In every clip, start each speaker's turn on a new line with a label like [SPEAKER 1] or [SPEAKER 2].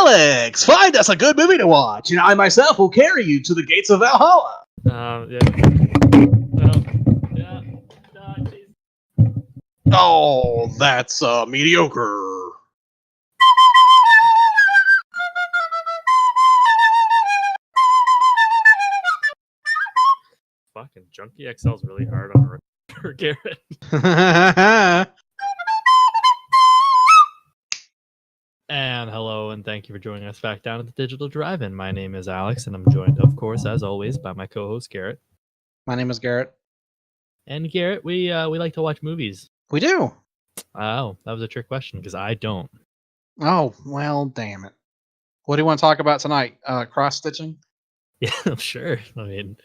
[SPEAKER 1] Alex, find us a good movie to watch, and I myself will carry you to the gates of Valhalla.
[SPEAKER 2] Yeah. Well, yeah. Geez.
[SPEAKER 1] Oh, that's mediocre.
[SPEAKER 2] Fucking Junkie XL's really hard on a recorder, Garrett. And hello, and thank you for joining us back down at the Digital Drive-In. My name is Alex, and I'm joined, of course, as always, by my co-host Garrett.
[SPEAKER 1] My name is Garrett.
[SPEAKER 2] And Garrett, we like to watch movies.
[SPEAKER 1] We do.
[SPEAKER 2] Oh, that was a trick question because I don't.
[SPEAKER 1] Oh, well, damn it. What do you want to talk about tonight? Cross-stitching?
[SPEAKER 2] Yeah, I'm sure. I mean,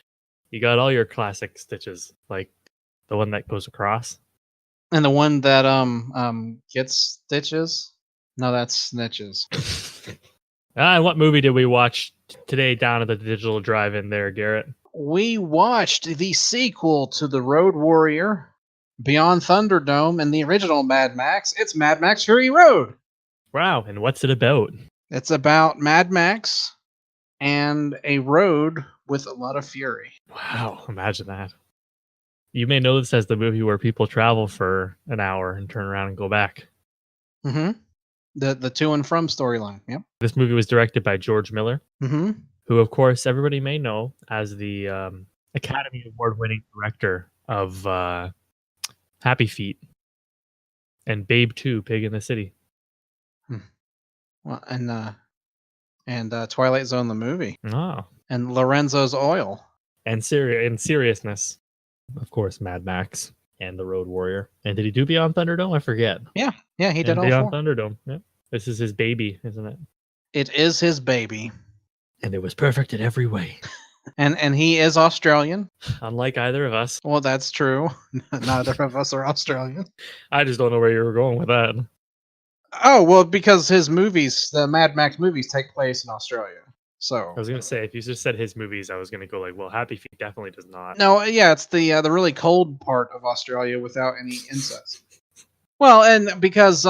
[SPEAKER 2] you got all your classic stitches, like the one that goes across.
[SPEAKER 1] And the one that gets stitches? No, that's snitches.
[SPEAKER 2] And what movie did we watch today down at the Digital Drive-In there, Garrett?
[SPEAKER 1] We watched the sequel to The Road Warrior, Beyond Thunderdome, and the original Mad Max. It's Mad Max Fury Road.
[SPEAKER 2] Wow, and what's it about?
[SPEAKER 1] It's about Mad Max and a road with a lot of fury.
[SPEAKER 2] Wow, imagine that. You may know this as the movie where people travel for an hour and turn around and go back.
[SPEAKER 1] Mm-hmm. The to and from storyline. Yep.
[SPEAKER 2] This movie was directed by George Miller,
[SPEAKER 1] Mm-hmm.
[SPEAKER 2] who, of course, everybody may know as the Academy Award-winning director of Happy Feet and Babe 2, Pig in the City.
[SPEAKER 1] Well, and Twilight Zone the movie,
[SPEAKER 2] Oh.
[SPEAKER 1] and Lorenzo's Oil.
[SPEAKER 2] And Seriousness, of course, Mad Max and The Road Warrior. And did he do Beyond Thunderdome? I forget.
[SPEAKER 1] Yeah, he did
[SPEAKER 2] And
[SPEAKER 1] all
[SPEAKER 2] Beyond
[SPEAKER 1] four.
[SPEAKER 2] Thunderdome. Yep. This is his baby, isn't it?
[SPEAKER 1] It is his baby,
[SPEAKER 2] And it was perfect in every way.
[SPEAKER 1] and he is Australian.
[SPEAKER 2] Unlike either of us.
[SPEAKER 1] Well, that's true. Neither of us are Australian.
[SPEAKER 2] I just don't know where you were going with that.
[SPEAKER 1] Oh, well, because his movies, the Mad Max movies, take place in Australia. So
[SPEAKER 2] I was going to say, if you just said his movies, I was going to go like, well, Happy Feet definitely does not.
[SPEAKER 1] no, yeah, it's the really cold part of Australia without any incest. Well, and because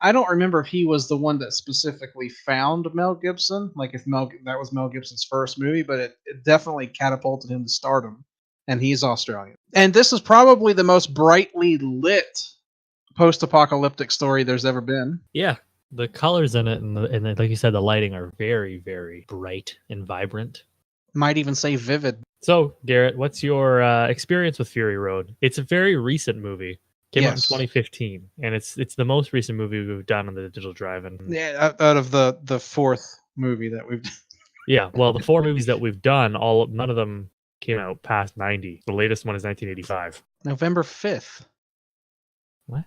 [SPEAKER 1] I don't remember if he was the one that specifically found Mel Gibson, like if that was Mel Gibson's first movie, but it definitely catapulted him to stardom, and he's Australian. And this is probably the most brightly lit post-apocalyptic story there's ever been.
[SPEAKER 2] Yeah. The colors in it and like you said, the lighting are very, very bright and vibrant.
[SPEAKER 1] Might even say vivid.
[SPEAKER 2] So, Garrett, what's your experience with Fury Road? It's a very recent movie. Came out in 2015, and it's the most recent movie we've done on the Digital Drive-In.
[SPEAKER 1] Yeah, out of the fourth movie that we've done.
[SPEAKER 2] Yeah, well, the four movies that we've done, none of them came out past 90. The latest one is 1985.
[SPEAKER 1] November 5th.
[SPEAKER 2] What?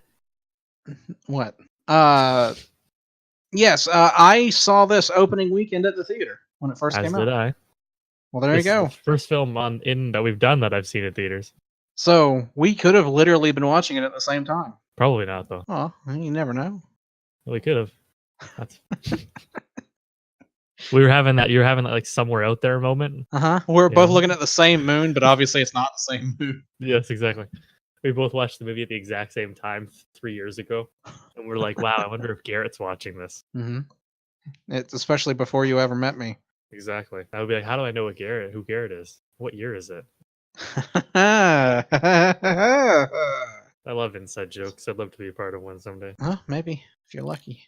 [SPEAKER 1] What? Yes, I saw this opening weekend at the theater when it first came out.
[SPEAKER 2] As did I.
[SPEAKER 1] Well, there you go.
[SPEAKER 2] This is the first film that we've done that I've seen in theaters.
[SPEAKER 1] So we could have literally been watching it at the same time.
[SPEAKER 2] Probably not, though.
[SPEAKER 1] Oh, you never know.
[SPEAKER 2] We could have. That's... You were having that like somewhere out there moment.
[SPEAKER 1] We're both looking at the same moon, but obviously it's not the same moon.
[SPEAKER 2] Yes, exactly. We both watched the movie at the exact same time 3 years ago, and we're like, "Wow, I wonder if Garrett's watching this."
[SPEAKER 1] Mm-hmm. It's especially before you ever met me.
[SPEAKER 2] Exactly. I would be like, "How do I know who Garrett is? What year is it?" I love inside jokes. I'd love to be a part of one someday.
[SPEAKER 1] Maybe if you're lucky.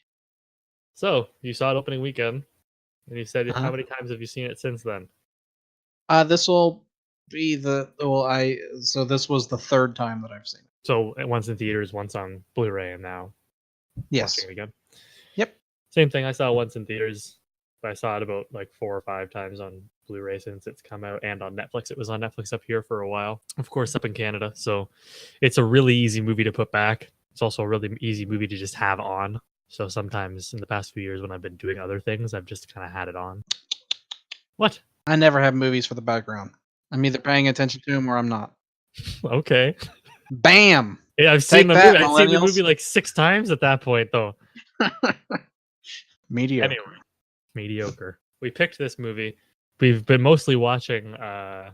[SPEAKER 2] So you saw it opening weekend, and you said, "How many times have you seen it since then?"
[SPEAKER 1] This will be so this was the third time that I've seen it.
[SPEAKER 2] So once in theaters, once on Blu-ray, and now
[SPEAKER 1] yes,
[SPEAKER 2] watching it again.
[SPEAKER 1] Yep.
[SPEAKER 2] Same thing. I saw it once in theaters, but I saw it about like 4 or 5 times on Blu-ray since it's come out, and on Netflix. It was on Netflix up here for a while, of course, up in Canada. So it's a really easy movie to put back. It's also a really easy movie to just have on. So sometimes in the past few years when I've been doing other things, I've just kind of had it on. What? I
[SPEAKER 1] never have movies for the background. I'm either paying attention to them or I'm not.
[SPEAKER 2] Okay.
[SPEAKER 1] Bam!
[SPEAKER 2] Yeah, I've seen the movie like 6 times at that point, though.
[SPEAKER 1] Mediocre.
[SPEAKER 2] Anyway, mediocre. We picked this movie. We've been mostly watching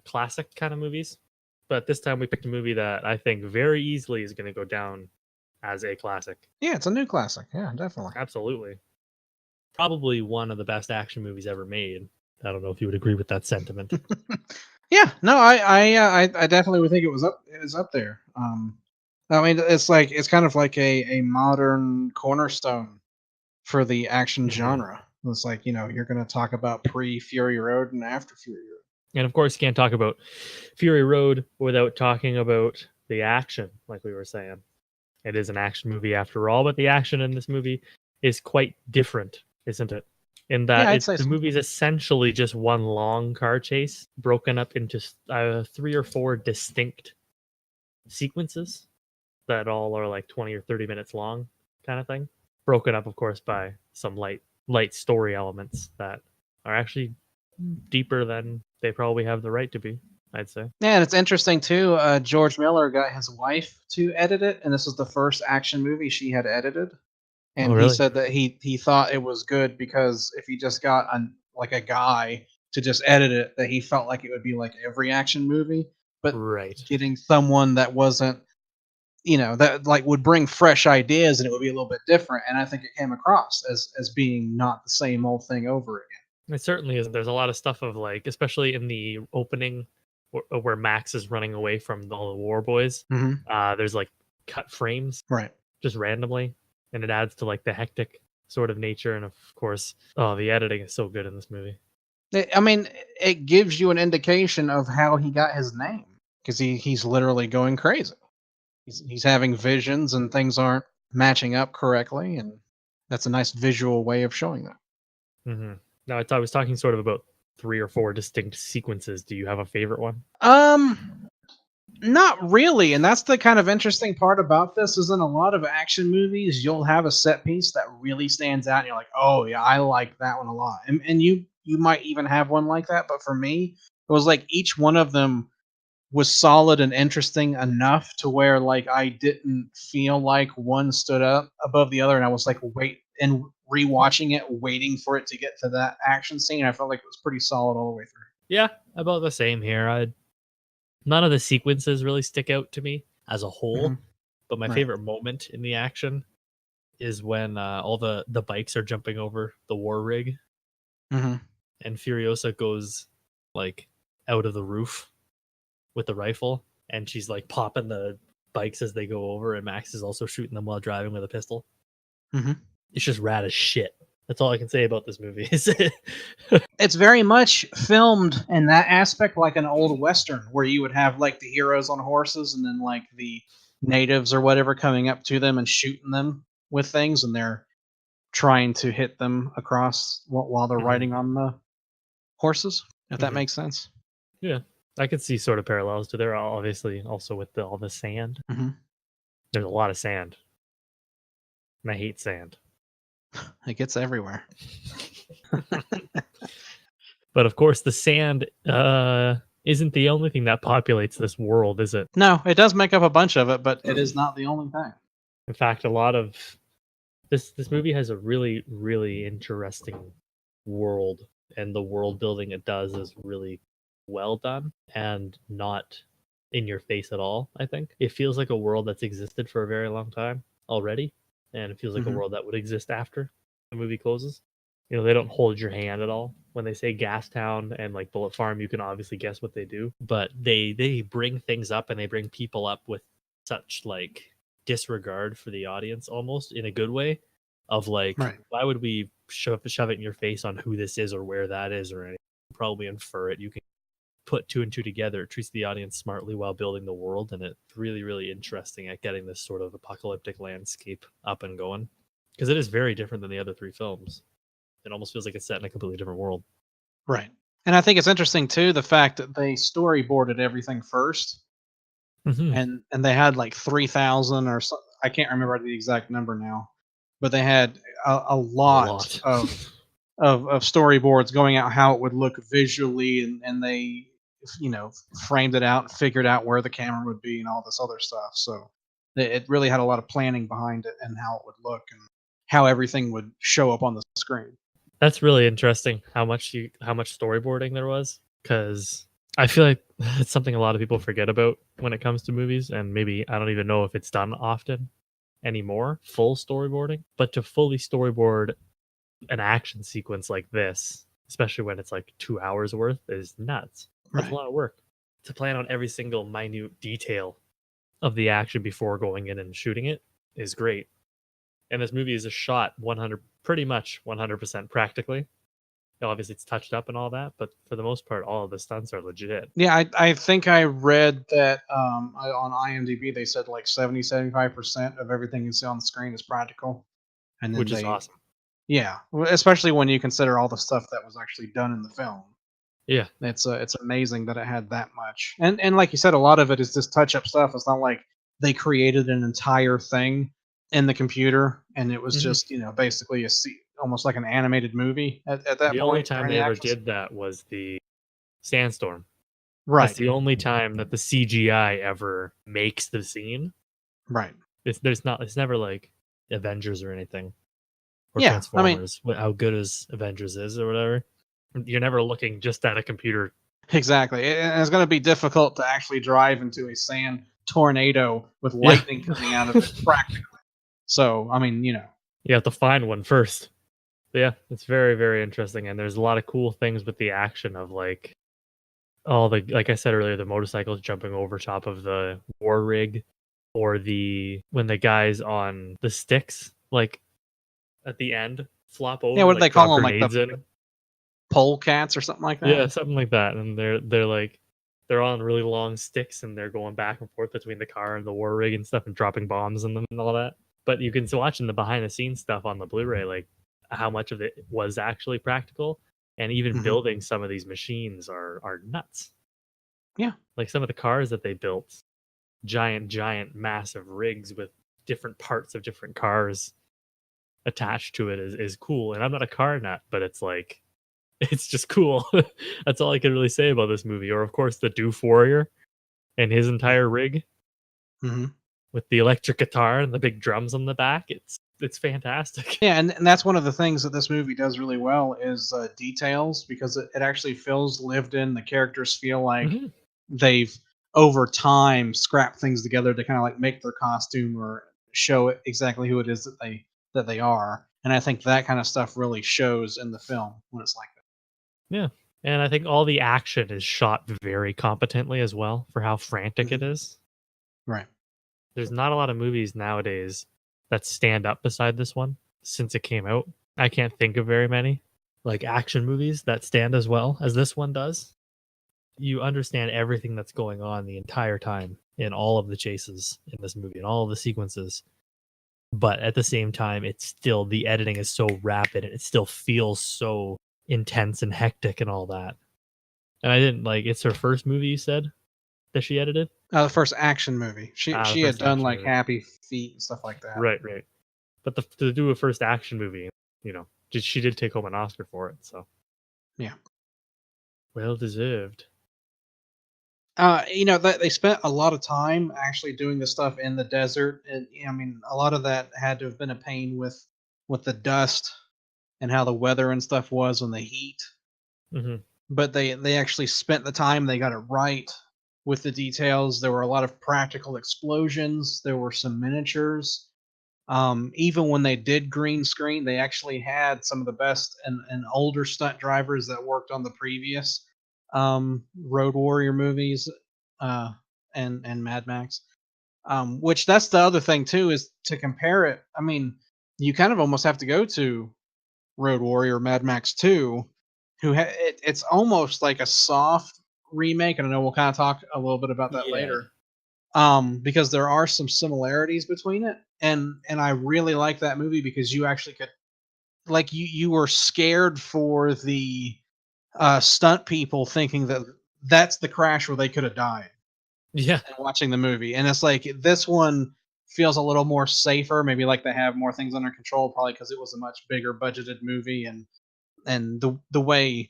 [SPEAKER 2] classic kind of movies, but this time we picked a movie that I think very easily is going to go down as a classic.
[SPEAKER 1] Yeah, it's a new classic. Yeah, definitely.
[SPEAKER 2] Absolutely. probably one of the best action movies ever made. I don't know if you would agree with that sentiment.
[SPEAKER 1] Yeah, no, I definitely would think it is up there. I mean, it's kind of like a modern cornerstone for the action genre. It's like, you're going to talk about pre-Fury Road and after Fury Road.
[SPEAKER 2] And of course, you can't talk about Fury Road without talking about the action, like we were saying. It is an action movie after all, but the action in this movie is quite different, isn't it? In that
[SPEAKER 1] Yeah, I'd say
[SPEAKER 2] the
[SPEAKER 1] so.
[SPEAKER 2] movie is essentially just one long car chase broken up into 3 or 4 distinct sequences that all are like 20 or 30 minutes long, kind of thing. Broken up, of course, by some light story elements that are actually deeper than they probably have the right to be, I'd say.
[SPEAKER 1] Yeah, and it's interesting too. George Miller got his wife to edit it, and this was the first action movie she had edited.
[SPEAKER 2] Oh,
[SPEAKER 1] And he
[SPEAKER 2] really?
[SPEAKER 1] said that he thought it was good because if he just got a guy to just edit it, that he felt like it would be like every action movie. But
[SPEAKER 2] Right.
[SPEAKER 1] getting someone that wasn't, that like would bring fresh ideas and it would be a little bit different. And I think it came across as being not the same old thing over again.
[SPEAKER 2] It certainly is. There's a lot of stuff of like, especially in the opening where Max is running away from all the war boys. There's like cut frames
[SPEAKER 1] Right.
[SPEAKER 2] just randomly, and it adds to like the hectic sort of nature. And of course, the editing is so good in this movie.
[SPEAKER 1] I mean, it gives you an indication of how he got his name because he's literally going crazy. He's having visions and things aren't matching up correctly, and that's a nice visual way of showing that.
[SPEAKER 2] Mm-hmm. Now, I was talking sort of about 3 or 4 distinct sequences. Do you have a favorite one?
[SPEAKER 1] Not really, and that's the kind of interesting part about this is in a lot of action movies, you'll have a set piece that really stands out, and you're like, oh yeah, I like that one a lot, and you might even have one like that, but for me, it was like each one of them was solid and interesting enough to where like I didn't feel like one stood up above the other, and I was like rewatching it, waiting for it to get to that action scene. I felt like it was pretty solid all the way through.
[SPEAKER 2] Yeah, about the same here. None of the sequences really stick out to me as a whole, but my
[SPEAKER 1] Right.
[SPEAKER 2] favorite moment in the action is when all the bikes are jumping over the war rig, and Furiosa goes like out of the roof with the rifle, and she's like popping the bikes as they go over, and Max is also shooting them while driving with a pistol. It's just rad as shit. That's all I can say about this movie.
[SPEAKER 1] It's very much filmed in that aspect like an old western where you would have like the heroes on horses and then like the natives or whatever coming up to them and shooting them with things, and they're trying to hit them across while they're riding on the horses, if that makes sense.
[SPEAKER 2] Yeah, I could see sort of parallels to there, obviously, also with all the sand. There's a lot of sand, and I hate sand.
[SPEAKER 1] It gets everywhere.
[SPEAKER 2] But of course, the sand isn't the only thing that populates this world, is it?
[SPEAKER 1] No, it does make up a bunch of it, but it is not the only thing.
[SPEAKER 2] In fact, a lot of this movie has a really, really interesting world, and the world building it does is really well done and not in your face at all. I think it feels like a world that's existed for a very long time already, and it feels like a world that would exist after the movie closes. They don't hold your hand at all when they say Gas Town and like Bullet Farm. You can obviously guess what they do, but they bring things up and they bring people up with such like disregard for the audience, almost in a good way, of like, why would we shove it in your face on who this is or where that is or anything? You probably infer it. You can put 2 and 2 together. It treats the audience smartly while building the world, and it's really, really interesting at getting this sort of apocalyptic landscape up and going, because it is very different than the other 3 films. It almost feels like it's set in a completely different world.
[SPEAKER 1] Right. And I think it's interesting too the fact that they storyboarded everything first. And they had like 3,000 or so, I can't remember the exact number now, but they had a lot of storyboards going out how it would look visually, and they framed it out and figured out where the camera would be and all this other stuff. So it really had a lot of planning behind it and how it would look and how everything would show up on the screen.
[SPEAKER 2] That's really interesting how much storyboarding there was, because I feel like it's something a lot of people forget about when it comes to movies, and maybe I don't even know if it's done often anymore, full storyboarding. But to fully storyboard an action sequence like this, especially when it's like 2 hours worth, is nuts. That's a
[SPEAKER 1] Right.
[SPEAKER 2] lot of work to plan on every single minute detail of the action before going in and shooting it is great. And this movie is a shot 100% practically. Obviously, it's touched up and all that, but for the most part, all of the stunts are legit.
[SPEAKER 1] Yeah, I think I read that on IMDb they said like 75% of everything you see on the screen is practical, and then
[SPEAKER 2] Which is awesome.
[SPEAKER 1] yeah, especially when you consider all the stuff that was actually done in the film.
[SPEAKER 2] Yeah.
[SPEAKER 1] It's amazing that it had that much, and like you said, a lot of it is just touch up stuff. It's not like they created an entire thing in the computer, and it was
[SPEAKER 2] Mhm.
[SPEAKER 1] just basically almost like an animated movie at that
[SPEAKER 2] The only
[SPEAKER 1] point
[SPEAKER 2] time
[SPEAKER 1] during
[SPEAKER 2] they
[SPEAKER 1] the
[SPEAKER 2] ever
[SPEAKER 1] action.
[SPEAKER 2] did that was the sandstorm. That's
[SPEAKER 1] Right,
[SPEAKER 2] the only time that the CGI ever makes the scene.
[SPEAKER 1] right.
[SPEAKER 2] It's never like Avengers or anything, or
[SPEAKER 1] Yeah, I mean,
[SPEAKER 2] Transformers. How good as Avengers is or whatever. You're never looking just at a computer.
[SPEAKER 1] exactly. And it's going to be difficult to actually drive into a sand tornado with
[SPEAKER 2] Yeah.
[SPEAKER 1] lightning coming out of it practically. So, I mean,
[SPEAKER 2] You have to find one first. But yeah, it's very, very interesting, and there's a lot of cool things with the action of like all the, like I said earlier, the motorcycles jumping over top of the war rig, or when the guys on the sticks, like at the end, flop
[SPEAKER 1] yeah,
[SPEAKER 2] over
[SPEAKER 1] what
[SPEAKER 2] and
[SPEAKER 1] do they
[SPEAKER 2] like drop
[SPEAKER 1] call them? Like the
[SPEAKER 2] grenades in.
[SPEAKER 1] pole cats or something like that?
[SPEAKER 2] Yeah, something like that. And they're like they're on really long sticks and they're going back and forth between the car and the war rig and stuff and dropping bombs in them and all that. But you can watch in the behind the scenes stuff on the Blu-ray, like how much of it was actually practical, and even
[SPEAKER 1] Hmm.
[SPEAKER 2] building some of these machines are nuts.
[SPEAKER 1] Yeah.
[SPEAKER 2] Like some of the cars that they built, giant, massive rigs with different parts of different cars attached to it is cool. And I'm not a car nut, but it's like it's just cool. That's all I can really say about this movie. Or of course the Doof Warrior and his entire rig
[SPEAKER 1] Hmm.
[SPEAKER 2] with the electric guitar and the big drums on the back. It's fantastic.
[SPEAKER 1] Yeah, and that's one of the things that this movie does really well is details because it actually feels lived in. The characters feel like
[SPEAKER 2] Hmm.
[SPEAKER 1] they've over time scrapped things together to kind of like make their costume or show it exactly who it is that they are. And I think that kind of stuff really shows in the film when it's like
[SPEAKER 2] Yeah. And I think all the action is shot very competently as well for how
[SPEAKER 1] that.
[SPEAKER 2] frantic it
[SPEAKER 1] Hmm.
[SPEAKER 2] is.
[SPEAKER 1] Right.
[SPEAKER 2] There's not a lot of movies nowadays that stand up beside this one since it came out. I can't think of very many like action movies that stand as well as this one does. You understand everything that's going on the entire time in all of the chases in this movie and all of the sequences. But at the same time, it's still the editing is so rapid and it still feels so intense and hectic and all that. And I didn't like it's her first movie you said that she edited?
[SPEAKER 1] The first action movie. She
[SPEAKER 2] Ah, the
[SPEAKER 1] she had
[SPEAKER 2] first
[SPEAKER 1] done
[SPEAKER 2] action
[SPEAKER 1] like
[SPEAKER 2] movie.
[SPEAKER 1] Happy Feet and stuff like that.
[SPEAKER 2] Right, right. But to do a first action movie, she did take home an Oscar for it, so
[SPEAKER 1] Yeah.
[SPEAKER 2] well deserved.
[SPEAKER 1] They spent a lot of time actually doing the stuff in the desert, and I mean, a lot of that had to have been a pain with the dust and how the weather and stuff was and the heat.
[SPEAKER 2] Hmm.
[SPEAKER 1] But they actually spent the time. They got it right with the details. There were a lot of practical explosions. There were some miniatures. Even when they did green screen, they actually had some of the best and older stunt drivers that worked on the previous Road Warrior movies uh, and Mad Max. Which that's the other thing too is to compare it. I mean, you kind of almost have to go to Road Warrior, Mad Max 2, it's almost like a soft remake, and I know we'll kind of talk a little bit about that
[SPEAKER 2] Yeah.
[SPEAKER 1] later. Because there are some similarities between it, and I really like that movie because you actually could like you were scared for the stunt people thinking that that's the crash where they could have died
[SPEAKER 2] Yeah.
[SPEAKER 1] and watching the movie. And it's like this one feels a little more safer, maybe like they have more things under control, probably because it was a much bigger budgeted movie and the way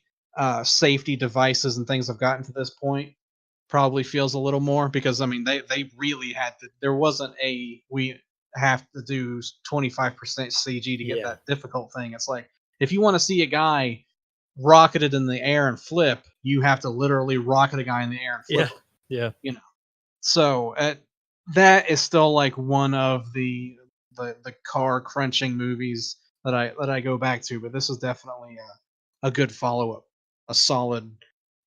[SPEAKER 1] safety devices and things have gotten to this point probably feels a little more because I mean they really had to. There wasn't a we have to do 25% CG to get
[SPEAKER 2] Yeah.
[SPEAKER 1] that difficult thing. It's like if you want to see a guy rocketed in the air and flip, you have to literally rocket a guy in the air and flip
[SPEAKER 2] Yeah.
[SPEAKER 1] him.
[SPEAKER 2] Yeah.
[SPEAKER 1] You know, so that is still like one of the car crunching movies that I go back to. But this is definitely a good follow up, a solid,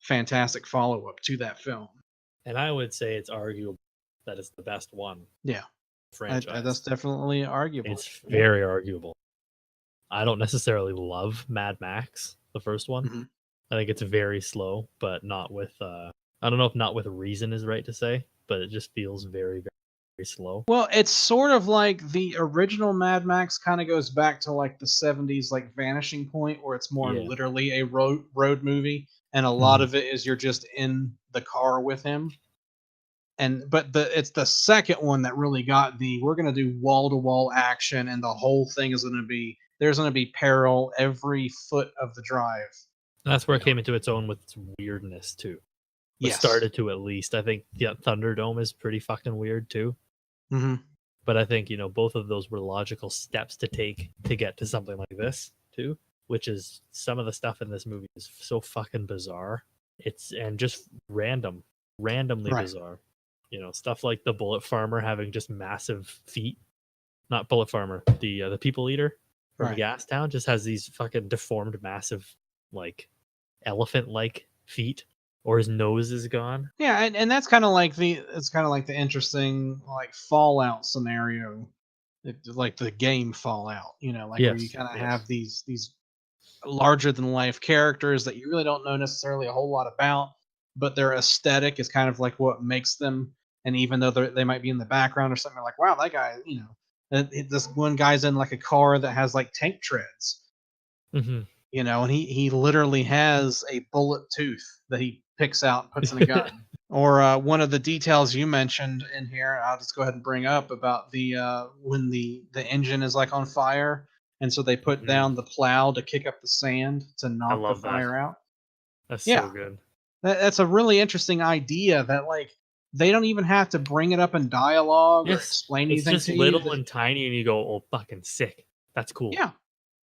[SPEAKER 1] fantastic follow up to that film.
[SPEAKER 2] And I would say it's arguable that it's the best one
[SPEAKER 1] Yeah, that's
[SPEAKER 2] franchise.
[SPEAKER 1] definitely arguable.
[SPEAKER 2] It's very arguable. I don't necessarily love Mad Max, the first one.
[SPEAKER 1] Mhm.
[SPEAKER 2] I think it's very slow, but not with I don't know if not with reason is right to say, but it just feels very, very, very slow.
[SPEAKER 1] Well, it's sort of like the original Mad Max kind of goes back to like the 70s like Vanishing Point where it's more
[SPEAKER 2] Yeah.
[SPEAKER 1] literally a road movie and a lot
[SPEAKER 2] Mhm.
[SPEAKER 1] of it is you're just in the car with him. And but it's the second one that really got the we're going to do wall to wall action and the whole thing is going to be there's going to be peril every foot of the drive.
[SPEAKER 2] That's where
[SPEAKER 1] You
[SPEAKER 2] it
[SPEAKER 1] know.
[SPEAKER 2] came into its own with its weirdness too. But
[SPEAKER 1] Yes.
[SPEAKER 2] started to at least. I think Thunderdome is pretty fucking weird too.
[SPEAKER 1] Mhm.
[SPEAKER 2] But I think, both of those were logical steps to take to get to something like this too, which is some of the stuff in this movie is so fucking bizarre. It's and just randomly
[SPEAKER 1] Right.
[SPEAKER 2] bizarre. Stuff like the bullet farmer having just massive feet. Not bullet farmer, the people eater from
[SPEAKER 1] Right.
[SPEAKER 2] Gastown just has these fucking deformed, massive, like elephant-like feet, or his nose is gone.
[SPEAKER 1] Yeah, and that's kind of like the interesting like Fallout scenario, like the game Fallout, like where you
[SPEAKER 2] Yes,
[SPEAKER 1] kind of
[SPEAKER 2] yes.
[SPEAKER 1] have these larger than life characters that you really don't know necessarily a whole lot about, but their aesthetic is kind of like what makes them. And even though they might be in the background or something, like wow, that guy, this one guy's in like a car that has like tank treads,
[SPEAKER 2] Hmm.
[SPEAKER 1] and he literally has a bullet tooth that he picks out and puts in a gun. Or one of the details you mentioned in here, I'll just go ahead and bring up about the when the engine is like on fire, and so they put
[SPEAKER 2] Hmm.
[SPEAKER 1] down the plow to kick up the sand to
[SPEAKER 2] I
[SPEAKER 1] knock the
[SPEAKER 2] love that.
[SPEAKER 1] fire out.
[SPEAKER 2] That's so
[SPEAKER 1] Yeah,
[SPEAKER 2] good.
[SPEAKER 1] that's a really interesting idea. That like they don't even have to bring it up in dialogue or
[SPEAKER 2] Yes,
[SPEAKER 1] explain
[SPEAKER 2] it's
[SPEAKER 1] anything
[SPEAKER 2] just
[SPEAKER 1] to you.
[SPEAKER 2] little and tiny, and you go, "Oh, fucking sick." That's cool.
[SPEAKER 1] Yeah,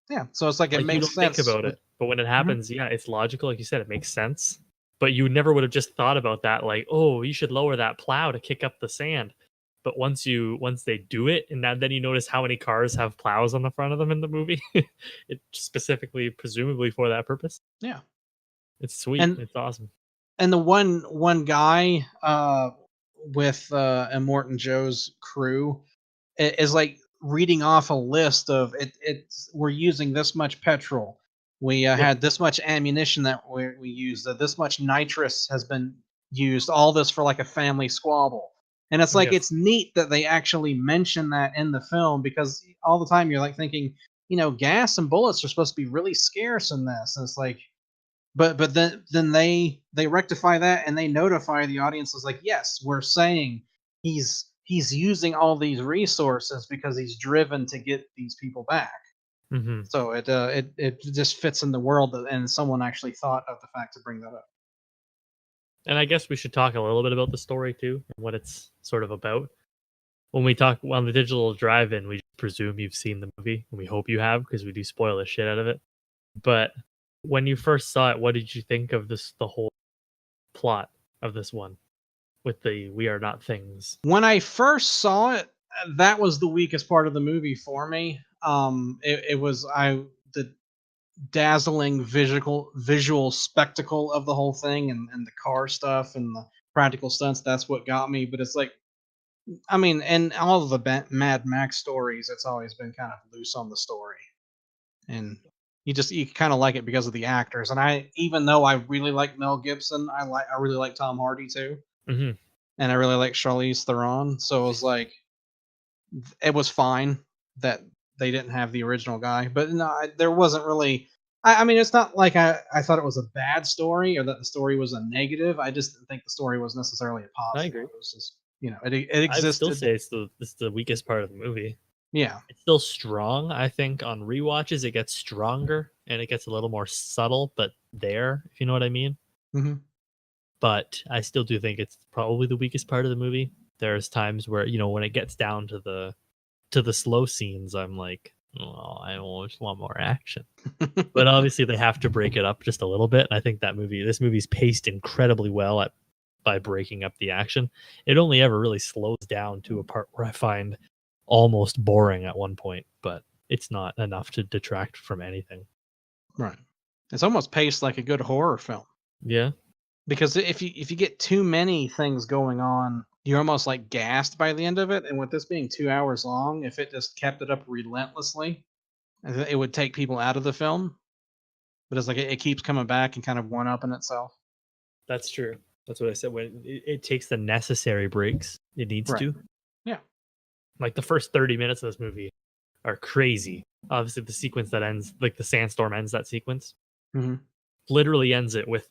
[SPEAKER 1] yeah. So it's like it
[SPEAKER 2] Like, you
[SPEAKER 1] makes
[SPEAKER 2] don't think
[SPEAKER 1] sense
[SPEAKER 2] about
[SPEAKER 1] with.
[SPEAKER 2] it, but when it
[SPEAKER 1] Mhm.
[SPEAKER 2] happens, yeah, it's logical. Like you said, it makes sense. But you never would have just thought about that. Like, oh, you should lower that plow to kick up the sand. But once they do it, and then you notice how many cars have plows on the front of them in the movie, it specifically, presumably for that purpose.
[SPEAKER 1] Yeah,
[SPEAKER 2] It's sweet.
[SPEAKER 1] and
[SPEAKER 2] It's awesome.
[SPEAKER 1] and the one guy with Immortan Joe's crew is like reading off a list of it's we're using this much petrol. We
[SPEAKER 2] Yep.
[SPEAKER 1] had this much ammunition that we used. This much nitrous has been used. All this for like a family squabble. And it's like
[SPEAKER 2] Yes.
[SPEAKER 1] it's neat that they actually mention that in the film because all the time you're like thinking, gas and bullets are supposed to be really scarce in this. And it's like, but then they rectify that and they notify the audience is like, yes, we're saying he's using all these resources because he's driven to get these people back.
[SPEAKER 2] Hmm.
[SPEAKER 1] So it just fits in the world and someone actually thought of the fact to bring that up.
[SPEAKER 2] And I guess we should talk a little bit about the story too, and what it's sort of about. When we talk on the digital drive-in, we presume you've seen the movie, and we hope you have because we do spoil the shit out of it. But when you first saw it, what did you think of the whole plot of this one with the "we are not things"?
[SPEAKER 1] When I first saw it, that was the weakest part of the movie for me. It was I the dazzling visual spectacle of the whole thing and the car stuff and the practical stunts. That's what got me. But it's like, I mean, and all of the Mad Max stories, it's always been kind of loose on the story, and you kind of like it because of the actors. And I, even though I really like Mel Gibson, I really like Tom Hardy too,
[SPEAKER 2] Hmm.
[SPEAKER 1] and I really like Charlize Theron. So it was like it was fine that they didn't have the original guy, but no, there wasn't really. I mean, it's not like I thought it was a bad story or that the story was a negative. I just didn't think the story was necessarily a
[SPEAKER 2] I
[SPEAKER 1] positive.
[SPEAKER 2] agree.
[SPEAKER 1] It was just it
[SPEAKER 2] I'd still
[SPEAKER 1] existed.
[SPEAKER 2] say it's the weakest part of the movie.
[SPEAKER 1] Yeah.
[SPEAKER 2] It's still strong. I think on rewatches it gets stronger and it gets a little more subtle, but there, if you know what I mean.
[SPEAKER 1] Hmm.
[SPEAKER 2] But I still do think it's probably the weakest part of the movie. There's times where, when it gets down to the slow scenes, I'm like, oh, I almost want more action. But obviously they have to break it up just a little bit. And I think this movie's paced incredibly well by breaking up the action. It only ever really slows down to a part where I find almost boring at one point, but it's not enough to detract from anything.
[SPEAKER 1] Right. It's almost paced like a good horror film.
[SPEAKER 2] Yeah.
[SPEAKER 1] Because if you get too many things going on, you're almost like gassed by the end of it. And with this being 2 hours long, if it just kept it up relentlessly, it would take people out of the film. But it's like it keeps coming back and kind of one up in itself.
[SPEAKER 2] That's true. That's what I said. When it takes the necessary breaks it needs
[SPEAKER 1] Right.
[SPEAKER 2] to.
[SPEAKER 1] Yeah.
[SPEAKER 2] Like the first 30 minutes of this movie are crazy. Obviously, the sequence that ends, like the sandstorm ends that sequence, literally ends it with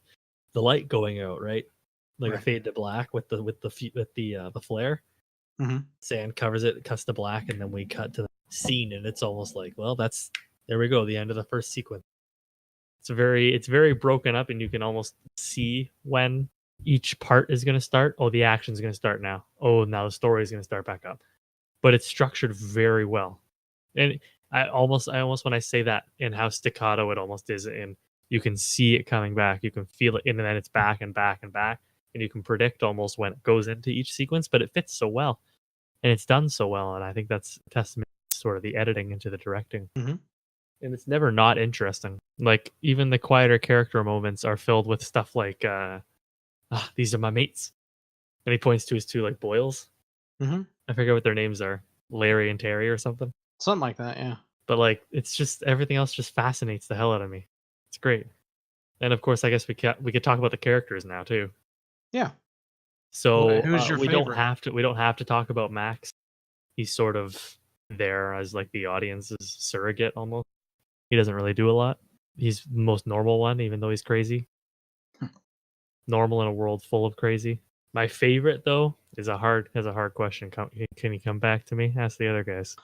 [SPEAKER 2] the light going out, right? Like a fade to black with the flare. Sand covers it, cuts to black, and then we cut to the scene, and it's almost like, well, there we go, the end of the first sequence. It's very broken up, and you can almost see when each part is going to start. Oh, the action's going to start now. Oh, now the story is going to start back up. But it's structured very well, and I almost when I say that, and how staccato it almost is, and you can see it coming back, you can feel it, and then it's back and back and back, and you can predict almost when it goes into each sequence. But it fits so well, and it's done so well, and I think that's a testament to sort of the editing into the directing. And it's never not interesting. Like, even the quieter character moments are filled with stuff like, these are my mates. And he points to his two, like, boils. I forget what their names are. Larry and Terry or something.
[SPEAKER 1] Something like that, yeah.
[SPEAKER 2] But, like, it's just, everything else just fascinates the hell out of me. It's great. And, of course, I guess we could talk about the characters now, too.
[SPEAKER 1] Yeah.
[SPEAKER 2] So,
[SPEAKER 1] who's your
[SPEAKER 2] we
[SPEAKER 1] favorite?
[SPEAKER 2] don't have to talk about Max. He's sort of there as, like, the audience's surrogate, almost. He doesn't really do a lot. He's the most normal one, even though he's crazy. Normal in a world full of crazy. My favorite, though, is a hard question. Can you come back to me? Ask the other guys.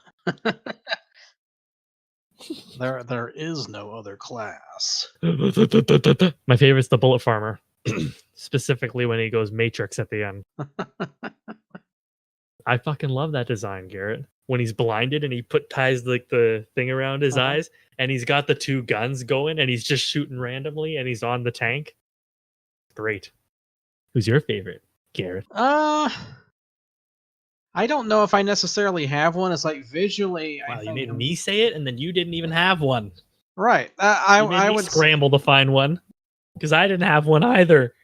[SPEAKER 1] There is no other class.
[SPEAKER 2] My favorite's the Bullet Farmer. Specifically when he goes Matrix at the end. I fucking love that design, Garrett. When he's blinded and he ties like the thing around his eyes, and he's got the two guns going, and he's just shooting randomly, and he's on the tank. Great. Who's your favorite, Garrett?
[SPEAKER 1] I don't know if I necessarily have one. It's like visually.
[SPEAKER 2] Wow,
[SPEAKER 1] I
[SPEAKER 2] you
[SPEAKER 1] think
[SPEAKER 2] made me say it, and then you didn't even have one.
[SPEAKER 1] Right.
[SPEAKER 2] I would scramble to find one because I didn't have one either.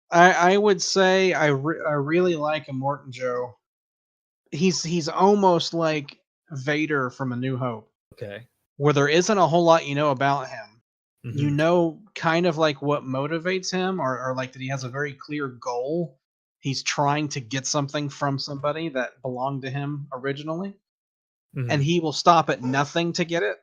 [SPEAKER 1] I would say I really like Immortan Joe. He's almost like Vader from A New Hope.
[SPEAKER 2] Okay.
[SPEAKER 1] Where there isn't a whole lot you know about him. You know kind of like what motivates him, or like that he has a very clear goal. He's trying to get something from somebody that belonged to him originally. And he will stop at nothing to get it.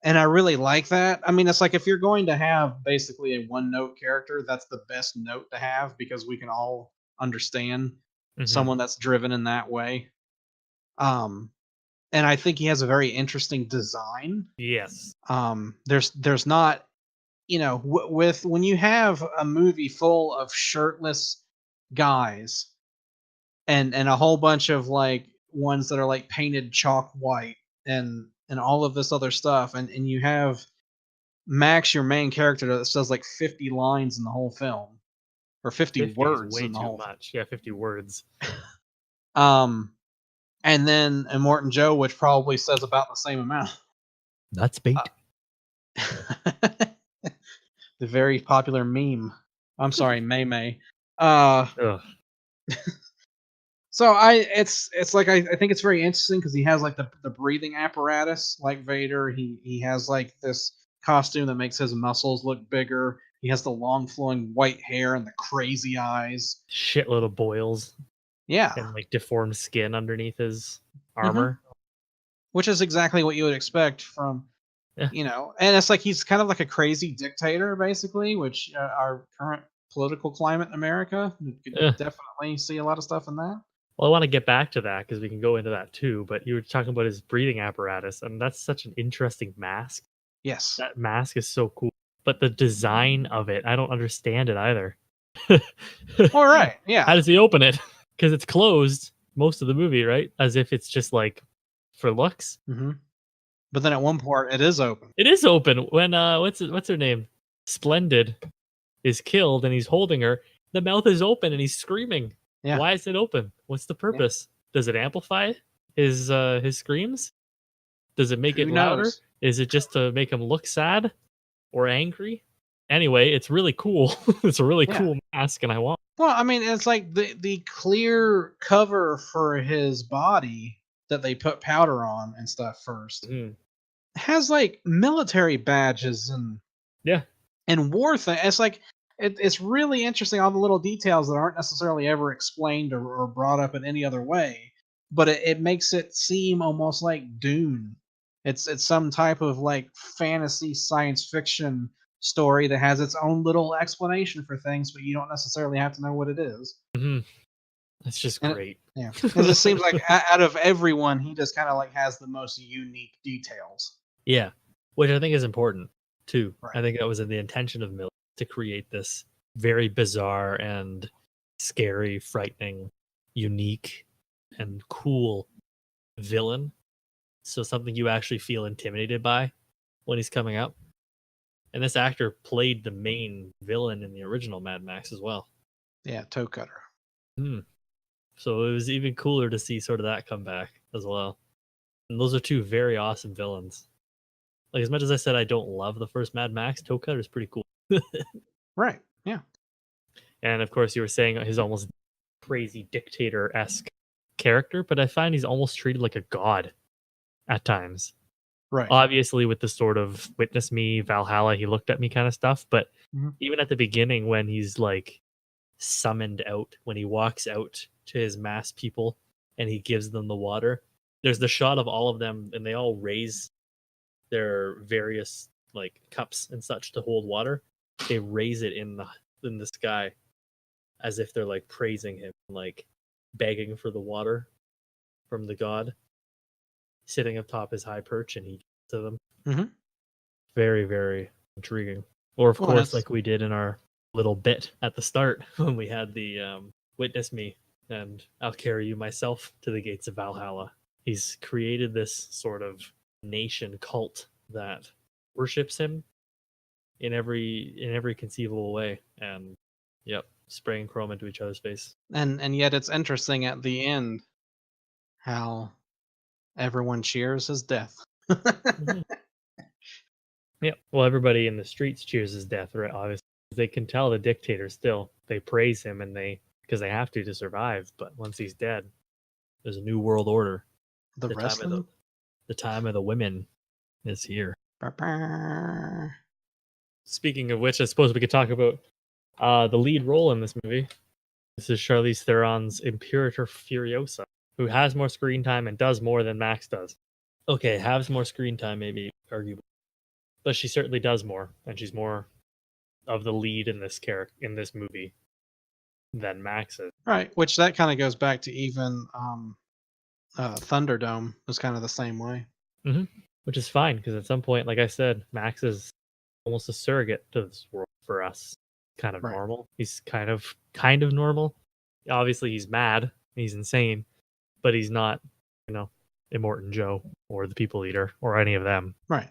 [SPEAKER 1] And I really like that. I mean, it's like if you're going to have basically a one-note character, that's the best note to have because we can all understand someone that's driven in that way. And I think he has a very interesting design.
[SPEAKER 2] Yes.
[SPEAKER 1] There's not, with when you have a movie full of shirtless guys and a whole bunch of like ones that are like painted chalk white and all of this other stuff, and you have Max, your main character, that says like 50 lines in the whole film, or 50 words
[SPEAKER 2] way
[SPEAKER 1] in the
[SPEAKER 2] too
[SPEAKER 1] whole
[SPEAKER 2] much. Yeah, 50 words.
[SPEAKER 1] And then Immortan Joe, which probably says about the same amount.
[SPEAKER 2] Nuts bait.
[SPEAKER 1] The very popular meme. I'm sorry, May. So it's like I think it's very interesting because he has like the breathing apparatus like Vader. He has like this costume that makes his muscles look bigger. He has the long flowing white hair and the crazy eyes.
[SPEAKER 2] Shitload of boils.
[SPEAKER 1] Yeah.
[SPEAKER 2] And like deformed skin underneath his armor.
[SPEAKER 1] Which is exactly what you would expect from, and it's like he's kind of like a crazy dictator, basically, which our current political climate in America, you could definitely see a lot of stuff in that.
[SPEAKER 2] Well, I want to get back to that because we can go into that too, but you were talking about his breathing apparatus, and that's such an interesting mask.
[SPEAKER 1] Yes.
[SPEAKER 2] That mask is so cool, but the design of it, I don't understand it either.
[SPEAKER 1] All right, yeah.
[SPEAKER 2] How does he open it? Because it's closed most of the movie, right? As if it's just like for looks.
[SPEAKER 1] But then at one part, it is open.
[SPEAKER 2] It is open when what's her name? Splendid is killed and he's holding her. The mouth is open and he's screaming. Yeah. Why is it open? What's the purpose? Yeah. Does it amplify his screams? Does it make
[SPEAKER 1] Who
[SPEAKER 2] it louder?
[SPEAKER 1] knows?
[SPEAKER 2] Is it just to make him look sad or angry? Anyway, it's really cool. It's a really
[SPEAKER 1] Yeah.
[SPEAKER 2] cool mask, and I want.
[SPEAKER 1] Well, I mean, it's like the clear cover for his body that they put powder on and stuff first
[SPEAKER 2] Mhm.
[SPEAKER 1] has like military badges
[SPEAKER 2] Yeah.
[SPEAKER 1] and war thing. It's like it's really interesting, all the little details that aren't necessarily ever explained or brought up in any other way, but it makes it seem almost like Dune. It's some type of like fantasy science fiction story that has its own little explanation for things, but you don't necessarily have to know what it is.
[SPEAKER 2] Mhm. It's just
[SPEAKER 1] And it,
[SPEAKER 2] great.
[SPEAKER 1] yeah, it just seems like out of everyone, he just kind of like has the most unique details.
[SPEAKER 2] Yeah, which I think is important too.
[SPEAKER 1] Right.
[SPEAKER 2] I think that was in the intention of Miller to create this very bizarre and scary, frightening, unique, and cool villain. So something you actually feel intimidated by when he's coming up. And this actor played the main villain in the original Mad Max as well.
[SPEAKER 1] Yeah, toe cutter.
[SPEAKER 2] Hmm. So it was even cooler to see sort of that come back as well. And those are two very awesome villains. Like, as much as I said I don't love the first Mad Max, Toe Cutter is pretty cool.
[SPEAKER 1] Right. Yeah.
[SPEAKER 2] And of course, you were saying his almost crazy dictator esque character, but I find he's almost treated like a god at times.
[SPEAKER 1] Right.
[SPEAKER 2] Obviously, with the sort of witness me, Valhalla, he looked at me kind of stuff. But
[SPEAKER 1] Mhm.
[SPEAKER 2] even at the beginning, when he's like summoned out, when he walks out to his mass people and he gives them the water, there's the shot of all of them and they all raise their various like cups and such to hold water. They raise it in the sky as if they're like praising him, like begging for the water from the god, sitting atop his high perch, and he gives to them.
[SPEAKER 1] Mhm.
[SPEAKER 2] Very, very intriguing. Or of
[SPEAKER 1] Well,
[SPEAKER 2] course,
[SPEAKER 1] that's
[SPEAKER 2] like we did in our little bit at the start when we had the witness me, and I'll carry you myself to the gates of Valhalla. He's created this sort of nation cult that worships him in every conceivable way, and yep, spraying chrome into each other's face.
[SPEAKER 1] and yet it's interesting at the end how everyone cheers his death.
[SPEAKER 2] Mhm. Yep. Well, everybody in the streets cheers his death, right? Obviously, they can tell the dictator still. They praise him, and they because they have to survive. But once he's dead, there's a new world order.
[SPEAKER 1] The
[SPEAKER 2] The time of
[SPEAKER 1] wrestling.
[SPEAKER 2] the time of the women is here. Speaking of which, I suppose we could talk about the lead role in this movie. This is Charlize Theron's Imperator Furiosa, who has more screen time and does more than Max does. Okay, has more screen time, maybe arguable, but she certainly does more, and she's more of the lead in this character in this movie than Max is.
[SPEAKER 1] Right, which that kind of goes back to even Thunderdome was kind of the same way.
[SPEAKER 2] Hmm. Which is fine because at some point, like I said, Max is almost a surrogate to this world for us. Kind of
[SPEAKER 1] Right.
[SPEAKER 2] normal. He's kind of normal. Obviously, he's mad. He's insane, but he's not, you know, Immortan Joe or the People Eater or any of them.
[SPEAKER 1] Right.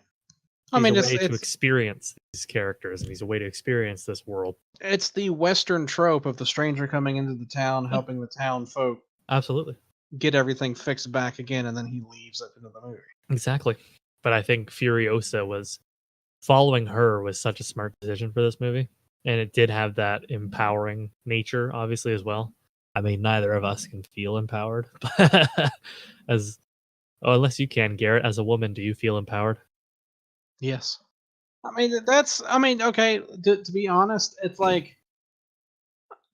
[SPEAKER 1] I
[SPEAKER 2] He's
[SPEAKER 1] mean,
[SPEAKER 2] a
[SPEAKER 1] it's
[SPEAKER 2] way to
[SPEAKER 1] it's
[SPEAKER 2] experience these characters, and he's a way to experience this world.
[SPEAKER 1] it's the Western trope of the stranger coming into the town,
[SPEAKER 2] Yeah,
[SPEAKER 1] helping the town folk
[SPEAKER 2] absolutely.
[SPEAKER 1] get everything fixed back again, and then he leaves at the end of the movie.
[SPEAKER 2] Exactly. But I think Furiosa was following her was such a smart decision for this movie. And it did have that empowering nature, obviously, as well. I mean, neither of us can feel empowered. But as unless you can, Garrett, as a woman, do you feel empowered?
[SPEAKER 1] Yes. I mean, that's. I mean, okay. To be honest, it's like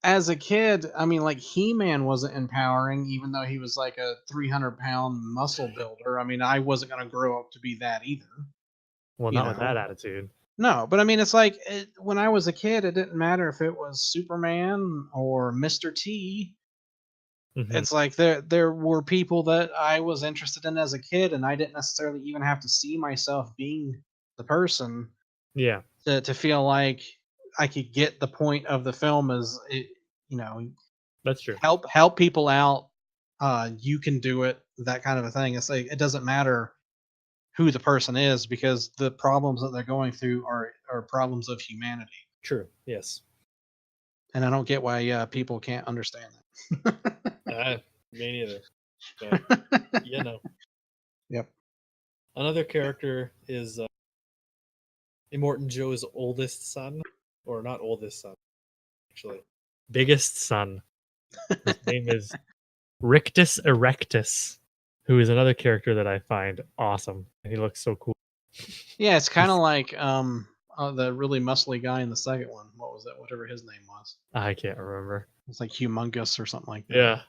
[SPEAKER 1] as a kid. I mean, like He-Man wasn't empowering, even though he was like a 300-pound muscle builder. I mean, I wasn't gonna grow up to be that either.
[SPEAKER 2] Well,
[SPEAKER 1] You
[SPEAKER 2] not with
[SPEAKER 1] know.
[SPEAKER 2] that attitude.
[SPEAKER 1] No, but I mean, it's like when I was a kid, it didn't matter if it was Superman or Mr. T.
[SPEAKER 2] Hmm.
[SPEAKER 1] It's like there were people that I was interested in as a kid, and I didn't necessarily even have to see myself being the person
[SPEAKER 2] Yeah,
[SPEAKER 1] to feel like I could get the point of the film as you know,
[SPEAKER 2] that's true.
[SPEAKER 1] help people out. You can do it. That kind of a thing. It's like it doesn't matter who the person is because the problems that they're going through are problems of humanity.
[SPEAKER 2] True. Yes.
[SPEAKER 1] And I don't get why people can't understand that.
[SPEAKER 2] Me neither. But you know.
[SPEAKER 1] Yep.
[SPEAKER 2] Another character is Immortan Joe's oldest son, or not oldest son, actually, biggest son. His name is Rictus Erectus, who is another character that I find awesome. And he looks so cool.
[SPEAKER 1] Yeah, it's kind of like the really muscly guy in the second one. What was that? Whatever his name was.
[SPEAKER 2] I can't remember.
[SPEAKER 1] It's like Humongous or something like that.
[SPEAKER 2] Yeah.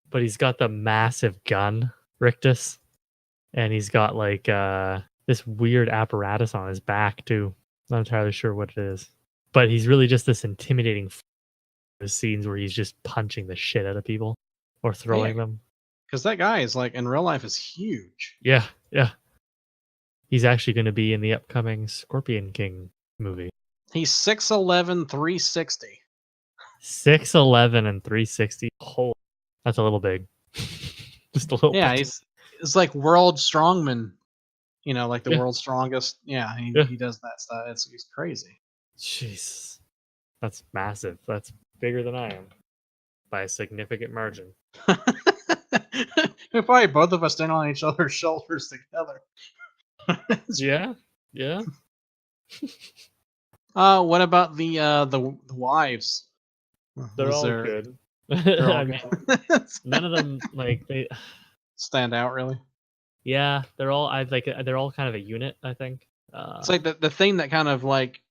[SPEAKER 2] But he's got the massive gun, Rictus. And he's got like this weird apparatus on his back too. Not entirely sure what it is. But he's really just this intimidating scenes where he's just punching the shit out of people or throwing them.
[SPEAKER 1] Because that guy is like in real life is huge.
[SPEAKER 2] Yeah, yeah. He's actually going to be in the upcoming Scorpion King movie.
[SPEAKER 1] He's 6'11", 360.
[SPEAKER 2] 6'11" and 360. Oh, that's a little big. Just a little.
[SPEAKER 1] Yeah,
[SPEAKER 2] bit.
[SPEAKER 1] it's like world strongman. You know, like the
[SPEAKER 2] Yeah.
[SPEAKER 1] world's strongest. Yeah, he does that stuff. It's crazy.
[SPEAKER 2] Jeez, that's massive. That's bigger than I am by a significant margin.
[SPEAKER 1] Probably both of us stand on each other's shoulders together.
[SPEAKER 2] Yeah, yeah.
[SPEAKER 1] What about the wives?
[SPEAKER 2] They're all good. I mean, none of them like they
[SPEAKER 1] stand out really.
[SPEAKER 2] Yeah, they're all they're all kind of a unit, I think.
[SPEAKER 1] It's like the thing that kind of like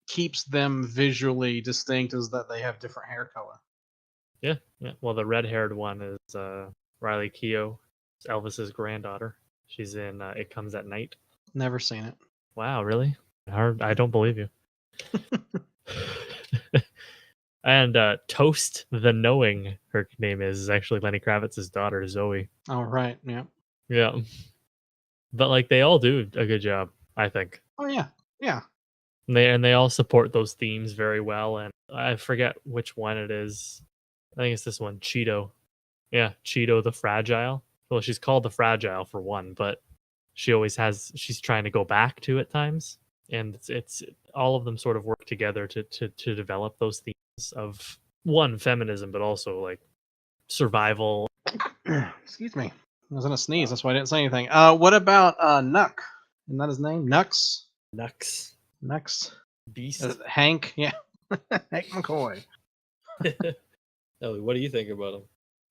[SPEAKER 1] keeps them visually distinct is that they have different hair color.
[SPEAKER 2] Yeah, yeah. Well, the red-haired one is Riley Keough, Elvis's granddaughter. She's in It Comes at Night.
[SPEAKER 1] Never seen it.
[SPEAKER 2] Wow, really? I don't believe you. And Toast the Knowing, her name is actually Lenny Kravitz's daughter, Zoe.
[SPEAKER 1] Oh, right. Yeah.
[SPEAKER 2] Yeah. But like they all do a good job, I think.
[SPEAKER 1] Oh, yeah. Yeah.
[SPEAKER 2] And they all support those themes very well. And I forget which one it is. I think it's this one, Cheeto. Yeah, Cheeto the Fragile. Well, she's called the Fragile for one, but she's trying to go back to at times. And it's all of them sort of work together to develop those themes of one, feminism, but also like survival.
[SPEAKER 1] Excuse me. I was in a sneeze. That's why I didn't say anything. What about Nuck? Isn't that his name? Nux? Nux.
[SPEAKER 2] Beast.
[SPEAKER 1] Hank? Yeah. Hank McCoy.
[SPEAKER 2] Ellie, what do you think about him?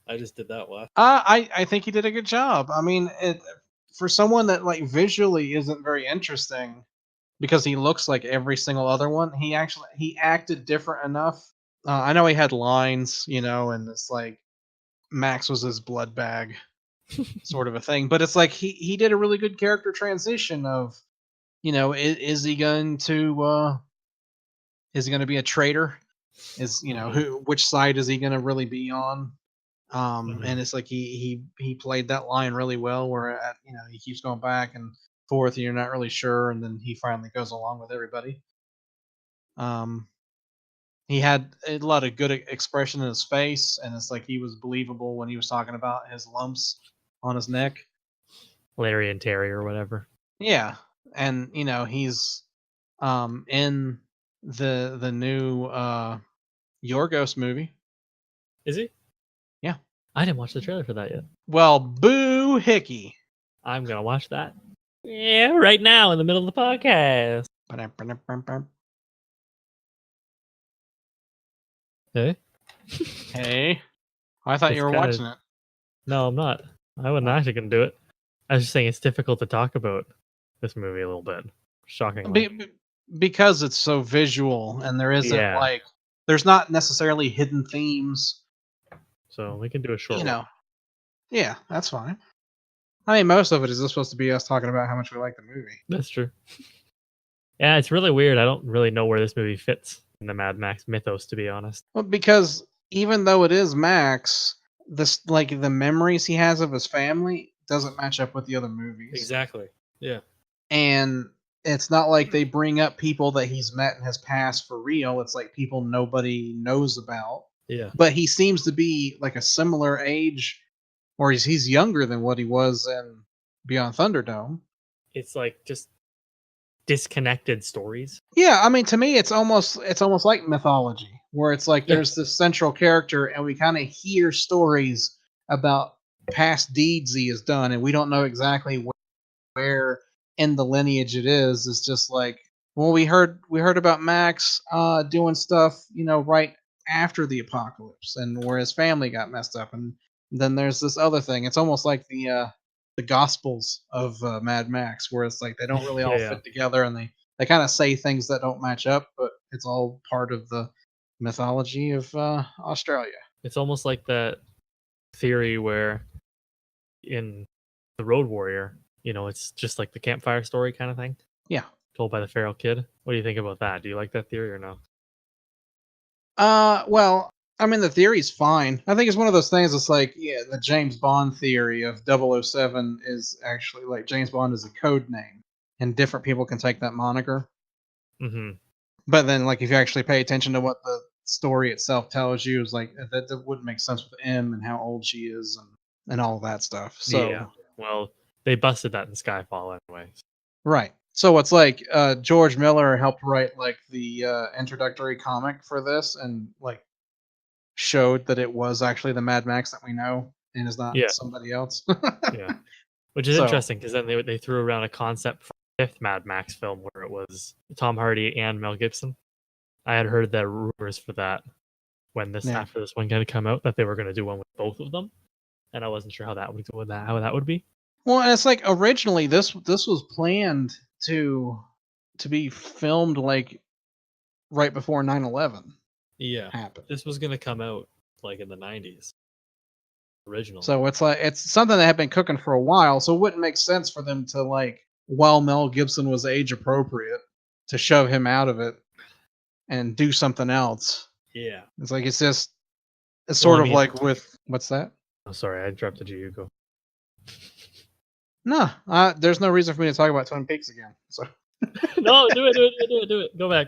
[SPEAKER 2] I just did that one.
[SPEAKER 1] I think he did a good job. I mean, for someone that like visually isn't very interesting, because he looks like every single other one, he acted different enough. I know he had lines, you know, and it's like Max was his blood bag, sort of a thing. But it's like he did a really good character transition of, you know, is he going to be a traitor? Which side is he going to really be on? And it's like he played that line really well, where he keeps going back and forth, and you're not really sure, and then he finally goes along with everybody. He had a lot of good expression in his face, and it's like he was believable when he was talking about his lumps on his neck.
[SPEAKER 2] Larry and Terry or whatever.
[SPEAKER 1] Yeah, and he's in the new Yorgos movie.
[SPEAKER 2] Is he?
[SPEAKER 1] Yeah.
[SPEAKER 2] I didn't watch the trailer for that yet.
[SPEAKER 1] Well, boo hickey.
[SPEAKER 2] I'm gonna watch that. Yeah, right now in the middle of the podcast. Hey?
[SPEAKER 1] Hey. I thought you were watching it.
[SPEAKER 2] No, I'm not. I wasn't actually gonna do it. I was just saying it's difficult to talk about this movie a little bit. Shockingly.
[SPEAKER 1] Because it's so visual, and there isn't there's not necessarily hidden themes.
[SPEAKER 2] So we can do a short one.
[SPEAKER 1] Yeah, that's fine. I mean, most of it is just supposed to be us talking about how much we like the movie.
[SPEAKER 2] That's true. Yeah, it's really weird. I don't really know where this movie fits in the Mad Max mythos, to be honest.
[SPEAKER 1] Well, because even though it is Max, the memories he has of his family doesn't match up with the other movies.
[SPEAKER 2] Exactly. Yeah.
[SPEAKER 1] And it's not like they bring up people that he's met in his past for real. It's like people nobody knows about.
[SPEAKER 2] Yeah.
[SPEAKER 1] But he seems to be like a similar age, or he's younger than what he was in Beyond Thunderdome.
[SPEAKER 2] It's like just disconnected stories.
[SPEAKER 1] Yeah, I mean, to me, it's almost like mythology, where it's like there's this central character, and we kind of hear stories about past deeds he has done, and we don't know exactly where in the lineage it is. It's just like, well, we heard about Max doing stuff, right after the apocalypse, and where his family got messed up, and then there's this other thing. It's almost like the Gospels of Mad Max, where it's like they don't really all
[SPEAKER 2] Yeah.
[SPEAKER 1] fit together, and they kind of say things that don't match up, but it's all part of the mythology of Australia.
[SPEAKER 2] It's almost like that theory where in the Road Warrior, it's just like the campfire story kind of thing
[SPEAKER 1] Yeah.
[SPEAKER 2] told by the feral kid. What do you think about that? Do you like that theory or no?
[SPEAKER 1] Well, I mean, the theory's fine. I think it's one of those things. It's like, yeah, the James Bond theory of 007 is actually like James Bond is a code name, and different people can take that moniker.
[SPEAKER 2] Mm-hmm.
[SPEAKER 1] But then, like, if you actually pay attention to what the story itself tells you, is like that wouldn't make sense with M and how old she is and all that stuff. So
[SPEAKER 2] Yeah. Well, they busted that in Skyfall anyway.
[SPEAKER 1] right. So it's like George Miller helped write like the introductory comic for this, and like showed that it was actually the Mad Max that we know, and is not
[SPEAKER 2] Yeah.
[SPEAKER 1] somebody else.
[SPEAKER 2] Yeah. Which is
[SPEAKER 1] So-
[SPEAKER 2] interesting because then they threw around a concept for the fifth Mad Max film where it was Tom Hardy and Mel Gibson. I had heard the rumors for that when this
[SPEAKER 1] Yeah.
[SPEAKER 2] after this one going to come out that they were going to do one with both of them, and I wasn't sure how that would be.
[SPEAKER 1] Well, and it's like originally this was planned to be filmed like right before 9/11
[SPEAKER 2] Yeah,
[SPEAKER 1] happened.
[SPEAKER 2] this was going to come out like in the 90s originally.
[SPEAKER 1] So it's like it's something that had been cooking for a while, so it wouldn't make sense for them to, like, while Mel Gibson was age appropriate, to shove him out of it and do something else.
[SPEAKER 2] Yeah.
[SPEAKER 1] It's like it's
[SPEAKER 2] Well,
[SPEAKER 1] sort
[SPEAKER 2] I
[SPEAKER 1] of
[SPEAKER 2] mean-
[SPEAKER 1] like with what's that?
[SPEAKER 2] Oh, sorry, I interrupted you. You go.
[SPEAKER 1] No, there's no reason for me to talk about Twin Peaks again. So
[SPEAKER 2] No, do it. Go back.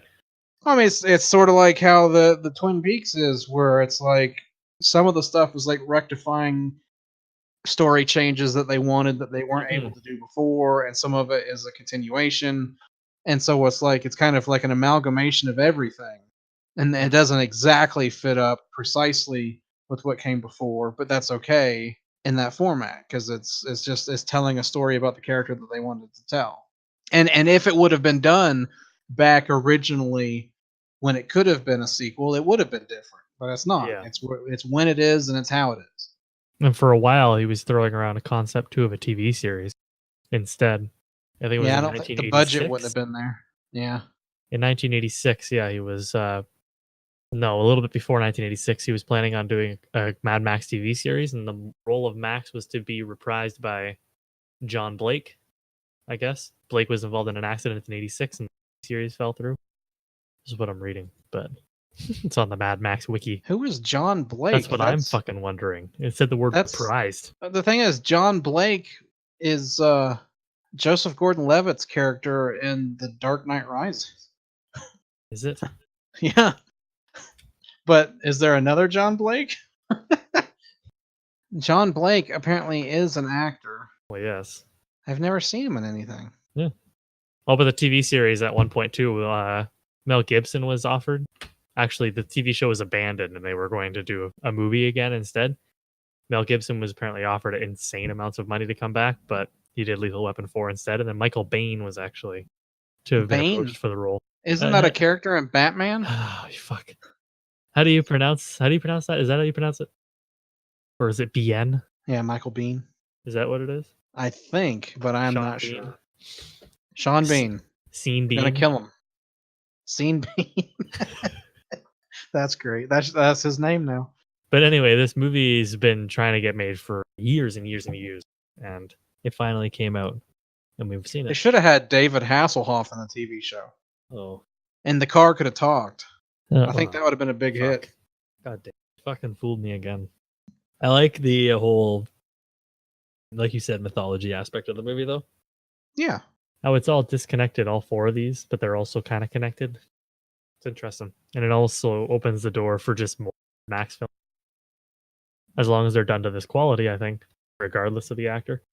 [SPEAKER 1] I mean, it's sort of like how the Twin Peaks is, where it's like some of the stuff was like rectifying story changes that they wanted that they weren't able to do before, and some of it is a continuation. And so it's like it's kind of like an amalgamation of everything, and it doesn't exactly fit up precisely with what came before, but that's okay in that format because it's telling a story about the character that they wanted to tell. And if it would have been done back originally when it could have been a sequel, it would have been different, but it's not.
[SPEAKER 2] Yeah.
[SPEAKER 1] It's when it is, and it's how it is.
[SPEAKER 2] And for a while, he was throwing around a concept too of a TV series instead. I think it was
[SPEAKER 1] Yeah, I
[SPEAKER 2] in
[SPEAKER 1] don't think the budget wouldn't
[SPEAKER 2] 1986.
[SPEAKER 1] have been there. Yeah.
[SPEAKER 2] In 1986, yeah, he was no, a little bit before 1986, he was planning on doing a Mad Max TV series, and the role of Max was to be reprised by John Blake, I guess. Blake was involved in an accident in 86, and the series fell through. This is what I'm reading, but it's on the Mad Max wiki.
[SPEAKER 1] Who is John Blake?
[SPEAKER 2] That's what I'm fucking wondering. It said the word reprised.
[SPEAKER 1] The thing is, John Blake is Joseph Gordon-Levitt's character in The Dark Knight Rises.
[SPEAKER 2] Is it?
[SPEAKER 1] Yeah. But is there another John Blake? John Blake apparently is an actor.
[SPEAKER 2] Well, yes.
[SPEAKER 1] I've never seen him in anything.
[SPEAKER 2] Yeah. Oh, but the TV series at one point too, Mel Gibson was offered. Actually, the TV show was abandoned, and they were going to do a movie again instead. Mel Gibson was apparently offered insane amounts of money to come back, but he did Lethal Weapon 4 instead. And then Michael Biehn was actually to have been approached for the role.
[SPEAKER 1] Isn't that a character in Batman?
[SPEAKER 2] Oh, fuck. How do you pronounce that? Is that how you pronounce it? Or is it Bien?
[SPEAKER 1] Yeah, Michael Biehn.
[SPEAKER 2] Is that what it is?
[SPEAKER 1] I think, but I'm
[SPEAKER 2] Sean
[SPEAKER 1] not
[SPEAKER 2] Bean?
[SPEAKER 1] sure. Sean Bean.
[SPEAKER 2] Scene Bean.
[SPEAKER 1] Gonna kill him. Scene Bean. That's great. That's his name now.
[SPEAKER 2] But anyway, this movie's been trying to get made for years and years and years, and it finally came out, and we've seen
[SPEAKER 1] They
[SPEAKER 2] it.
[SPEAKER 1] should have had David Hasselhoff in the TV show.
[SPEAKER 2] Oh,
[SPEAKER 1] And the car could have talked. I think
[SPEAKER 2] well,
[SPEAKER 1] that would have been a big hit.
[SPEAKER 2] God damn, fucking fooled me again. I like the whole, like you said, mythology aspect of the movie, though.
[SPEAKER 1] Yeah.
[SPEAKER 2] How it's all disconnected, all four of these, but they're also kind of connected. It's interesting, and it also opens the door for just more Max films, as long as they're done to this quality. I think, regardless of the actor,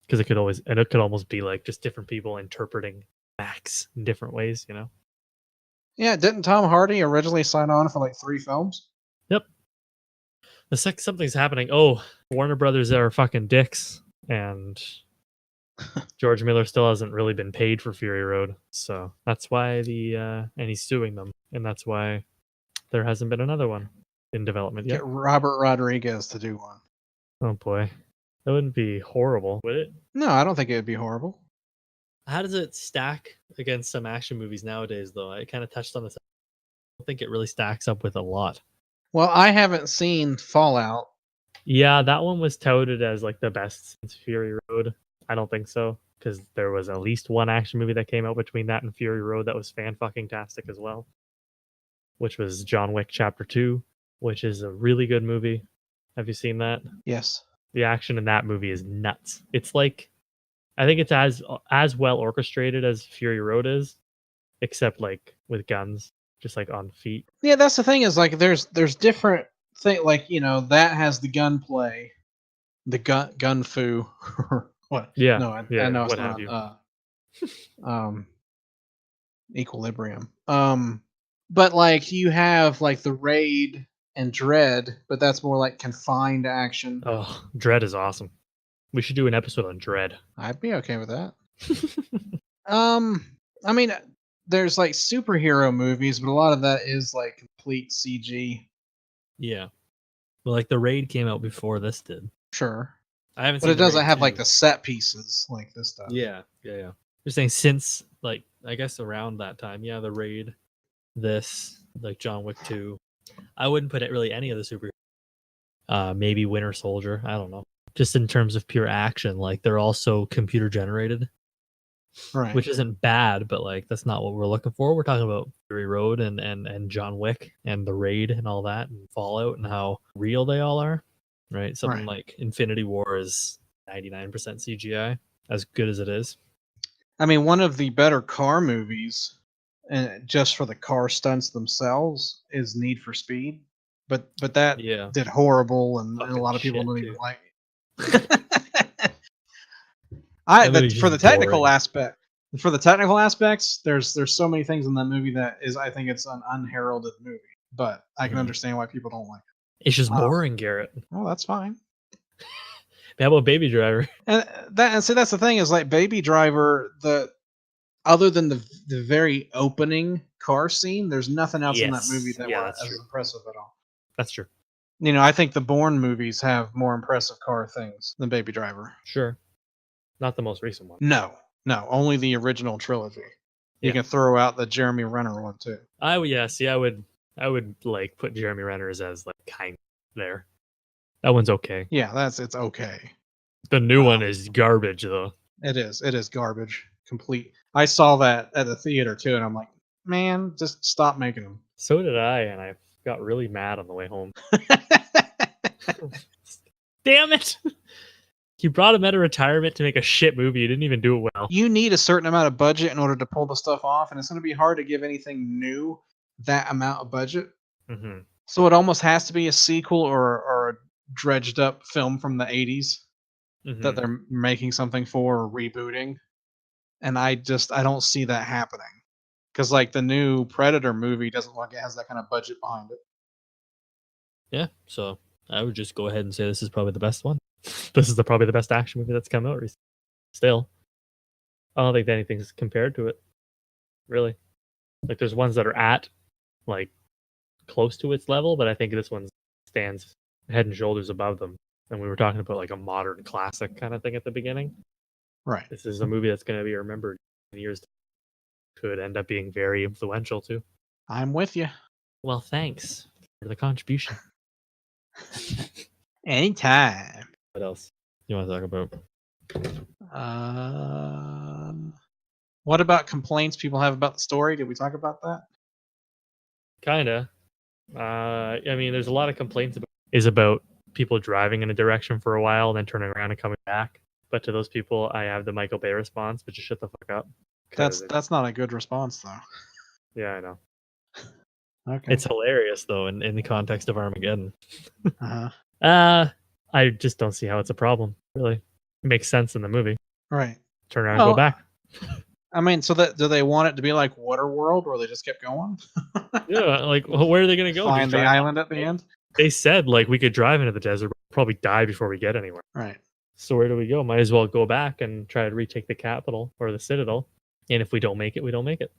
[SPEAKER 2] because it could almost be like just different people interpreting Max in different ways, you know.
[SPEAKER 1] Yeah, didn't Tom Hardy originally sign on for like 3 films?
[SPEAKER 2] Yep. The something's happening. Oh, Warner Brothers are fucking dicks, and George Miller still hasn't really been paid for Fury Road, so that's why and he's suing them, and that's why there hasn't been another one in development yet.
[SPEAKER 1] Get Robert Rodriguez to do one.
[SPEAKER 2] Oh boy, that wouldn't be horrible, would it?
[SPEAKER 1] No, I don't think it would be horrible.
[SPEAKER 2] How does it stack against some action movies nowadays, though? I kind of touched on this. I don't think it really stacks up with a lot.
[SPEAKER 1] Well, I haven't seen Fallout.
[SPEAKER 2] Yeah, that one was touted as like the best since Fury Road. I don't think so, because there was at least one action movie that came out between that and Fury Road that was fan-fucking-tastic as well, which was John Wick Chapter 2, which is a really good movie. Have you seen that?
[SPEAKER 1] Yes.
[SPEAKER 2] The action in that movie is nuts. It's like, I think it's as well orchestrated as Fury Road is, except like with guns, just like on feet.
[SPEAKER 1] Yeah, that's the thing is like there's different thing like that has the gunplay, the gun fu or what?
[SPEAKER 2] Yeah.
[SPEAKER 1] No, I know it's not. Equilibrium. But like you have like the Raid and Dread, but that's more like confined action.
[SPEAKER 2] Oh, Dread is awesome. We should do an episode on Dread.
[SPEAKER 1] I'd be okay with that. I mean, there's like superhero movies, but a lot of that is like complete CG.
[SPEAKER 2] Yeah. Well, like the Raid came out before this did.
[SPEAKER 1] Sure.
[SPEAKER 2] I haven't
[SPEAKER 1] But
[SPEAKER 2] seen
[SPEAKER 1] it doesn't
[SPEAKER 2] Raid
[SPEAKER 1] have
[SPEAKER 2] 2.
[SPEAKER 1] like the set pieces like this stuff.
[SPEAKER 2] Yeah. You're saying since like I guess around that time, yeah, the Raid, this, like John Wick 2. I wouldn't put it really any of the superheroes. Maybe Winter Soldier. I don't know. Just in terms of pure action, like they're also computer generated.
[SPEAKER 1] Right.
[SPEAKER 2] Which isn't bad, but like that's not what we're looking for. We're talking about Fury Road and John Wick and the Raid and all that and Fallout and how real they all are. Right? Something like Infinity War is 99% CGI, as good as it is.
[SPEAKER 1] I mean, one of the better car movies, and just for the car stunts themselves, is Need for Speed. But that did horrible, and a lot of people don't even like it. For the technical aspects, there's so many things in that movie that is, I think it's an unheralded movie. But I can understand why people don't like it.
[SPEAKER 2] It's just boring, Garrett.
[SPEAKER 1] Well, that's fine.
[SPEAKER 2] How about Baby Driver?
[SPEAKER 1] And that's the thing is like Baby Driver. Other than the very opening car scene, there's nothing else in that movie that were as impressive at all.
[SPEAKER 2] That's true.
[SPEAKER 1] I think the Bourne movies have more impressive car things than Baby Driver.
[SPEAKER 2] Sure. Not the most recent one.
[SPEAKER 1] No, only the original trilogy. You can throw out the Jeremy Renner one too.
[SPEAKER 2] I would like put Jeremy Renner's as like kind of there. That one's okay.
[SPEAKER 1] Yeah, it's okay.
[SPEAKER 2] The new one is garbage though.
[SPEAKER 1] It is garbage. Complete. I saw that at the theater too, and I'm like, man, just stop making them.
[SPEAKER 2] So did I, and I got really mad on the way home. Damn it! You brought him out of retirement to make a shit movie. You didn't even do it well.
[SPEAKER 1] You need a certain amount of budget in order to pull the stuff off, and it's going to be hard to give anything new that amount of budget.
[SPEAKER 2] Mm-hmm.
[SPEAKER 1] So it almost has to be a sequel or a dredged up film from the 80s that they're making something for or rebooting. And I don't see that happening. Because like the new Predator movie doesn't look like it has that kind of budget behind it.
[SPEAKER 2] Yeah, so I would just go ahead and say this is probably the best one. This is probably the best action movie that's come out recently. Still, I don't think anything's compared to it. Really, like there's ones that are at like close to its level, but I think this one stands head and shoulders above them. And we were talking about like a modern classic kind of thing at the beginning.
[SPEAKER 1] Right.
[SPEAKER 2] This is a movie that's going to be remembered in years. Could end up being very influential too. I'm
[SPEAKER 1] with you.
[SPEAKER 2] Well, thanks for the contribution.
[SPEAKER 1] Anytime.
[SPEAKER 2] What else you want to talk
[SPEAKER 1] about? What about complaints people have about the story? Did we talk about that?
[SPEAKER 2] Kinda. I mean, there's a lot of complaints about people driving in a direction for a while and then turning around and coming back. But to those people, I have the Michael Bay response, but just shut the fuck up.
[SPEAKER 1] That's not a good response, though.
[SPEAKER 2] Yeah, I know.
[SPEAKER 1] Okay.
[SPEAKER 2] It's hilarious, though, in the context of Armageddon. I just don't see how it's a problem, really. It makes sense in the movie.
[SPEAKER 1] Right.
[SPEAKER 2] Turn around and go back.
[SPEAKER 1] I mean, so do they want it to be like Waterworld, where they just kept going?
[SPEAKER 2] Yeah, like, where are they going to go?
[SPEAKER 1] Find the island at the end?
[SPEAKER 2] They said, like, we could drive into the desert, but probably die before we get anywhere.
[SPEAKER 1] Right.
[SPEAKER 2] So where do we go? Might as well go back and try to retake the capital or the citadel. And if we don't make it, we don't make it.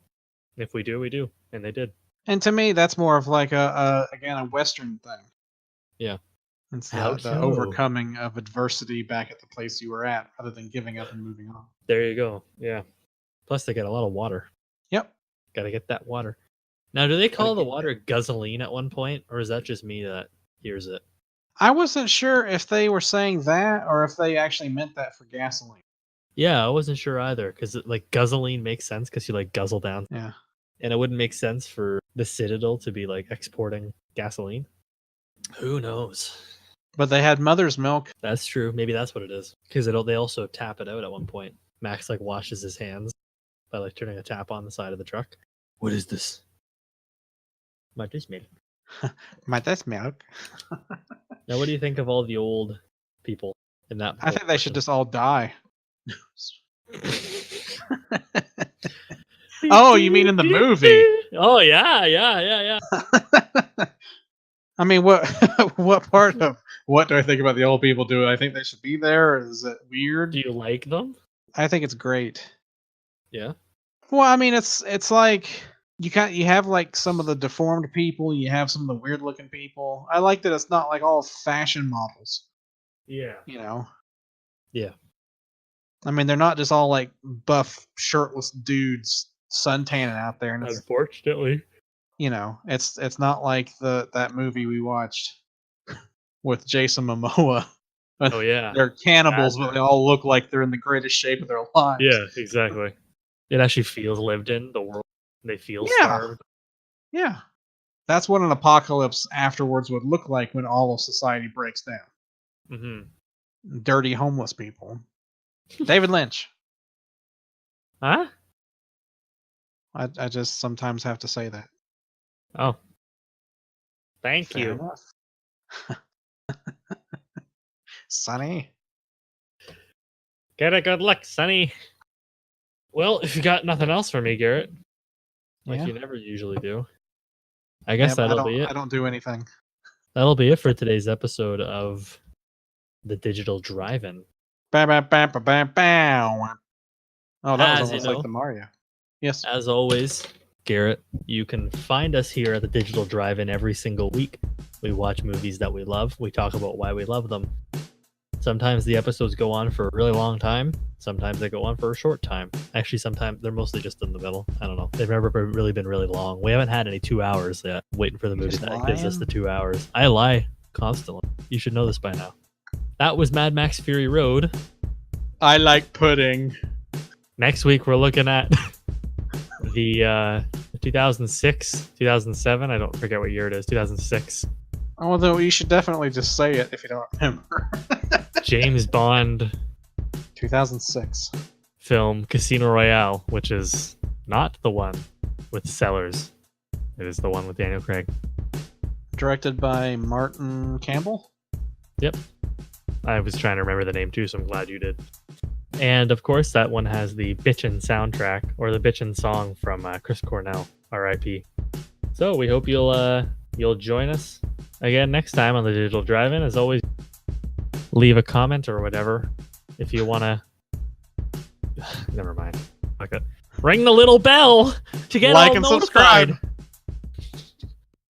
[SPEAKER 2] If we do, we do. And they did.
[SPEAKER 1] And to me, that's more of like a Western thing.
[SPEAKER 2] Yeah.
[SPEAKER 1] It's
[SPEAKER 2] How
[SPEAKER 1] the
[SPEAKER 2] so?
[SPEAKER 1] overcoming of adversity back at the place you were at, rather than giving up and moving on.
[SPEAKER 2] There you go. Yeah. Plus, they got a lot of water.
[SPEAKER 1] Yep.
[SPEAKER 2] Got to get that water. Now, do they call the water gasoline at one point? Or is that just me that hears it?
[SPEAKER 1] I wasn't sure if they were saying that or if they actually meant that for gasoline.
[SPEAKER 2] Yeah, I wasn't sure either. Because like gasoline makes sense because you like guzzle down.
[SPEAKER 1] Yeah.
[SPEAKER 2] And it wouldn't make sense for the Citadel to be like exporting gasoline. Who knows?
[SPEAKER 1] But they had mother's milk.
[SPEAKER 2] That's true. Maybe that's what it is. Because they also tap it out at one point. Max like washes his hands by like turning a tap on the side of the truck. What is this? Mother's milk.
[SPEAKER 1] Mother's milk.
[SPEAKER 2] Now, what do you think of all the old people in that?
[SPEAKER 1] I think they should just all die. Oh, you mean in the movie?
[SPEAKER 2] Oh yeah.
[SPEAKER 1] I mean, what part of what do I think about the old people? Do I think they should be there? Or is it weird?
[SPEAKER 2] Do you like them?
[SPEAKER 1] I think it's great.
[SPEAKER 2] Yeah.
[SPEAKER 1] Well, I mean, it's like you have like some of the deformed people, you have some of the weird looking people. I like that it's not like all fashion models.
[SPEAKER 2] Yeah.
[SPEAKER 1] You know.
[SPEAKER 2] Yeah.
[SPEAKER 1] I mean, they're not just all like buff, shirtless dudes suntanning out there. And
[SPEAKER 2] Unfortunately.
[SPEAKER 1] You know, it's not like that movie we watched with Jason Momoa.
[SPEAKER 2] Oh yeah.
[SPEAKER 1] They're cannibals, but they all look like they're in the greatest shape of their lives.
[SPEAKER 2] Yeah, exactly. It actually feels lived in the world. They feel starved.
[SPEAKER 1] Yeah. That's what an apocalypse afterwards would look like when all of society breaks down.
[SPEAKER 2] Mm-hmm.
[SPEAKER 1] Dirty homeless people. David Lynch.
[SPEAKER 2] Huh?
[SPEAKER 1] I just sometimes have to say that.
[SPEAKER 2] Oh. Thank
[SPEAKER 1] Fair
[SPEAKER 2] you.
[SPEAKER 1] enough. Sonny.
[SPEAKER 2] Get a good look, Sonny. Well, if you got nothing else for me, Garrett, like you never usually do, I guess that'll be it.
[SPEAKER 1] I don't do anything.
[SPEAKER 2] That'll be it for today's episode of the Digital Drive-In.
[SPEAKER 1] Bam, bam, bam, bam, bam, bam. Oh, that was almost
[SPEAKER 2] you know,
[SPEAKER 1] like the Mario. Yes.
[SPEAKER 2] As always, Garrett, you can find us here at the Digital Drive-In every single week. We watch movies that we love. We talk about why we love them. Sometimes the episodes go on for a really long time. Sometimes they go on for a short time. Actually, sometimes they're mostly just in the middle. I don't know. They've never really been really long. We haven't had any 2 hours yet. Waiting for the movie that gives us the 2 hours. I lie constantly. You should know this by now. That was Mad Max Fury Road.
[SPEAKER 1] I like pudding.
[SPEAKER 2] Next week, we're looking at the 2006, 2007. I don't forget what year it is. 2006.
[SPEAKER 1] Although you should definitely just say it if you don't remember.
[SPEAKER 2] James Bond
[SPEAKER 1] 2006
[SPEAKER 2] film Casino Royale, which is not the one with Sellers. It is the one with Daniel Craig.
[SPEAKER 1] Directed by Martin Campbell.
[SPEAKER 2] Yep. I was trying to remember the name too, so I'm glad you did. And of course, that one has the Bitchin' soundtrack, or the Bitchin' song from Chris Cornell, R.I.P. So we hope you'll join us again next time on the Digital Drive-In. As always, leave a comment or whatever if you want to. Never mind. Okay. Ring the little bell to get
[SPEAKER 1] like
[SPEAKER 2] all
[SPEAKER 1] and
[SPEAKER 2] notified.
[SPEAKER 1] subscribe.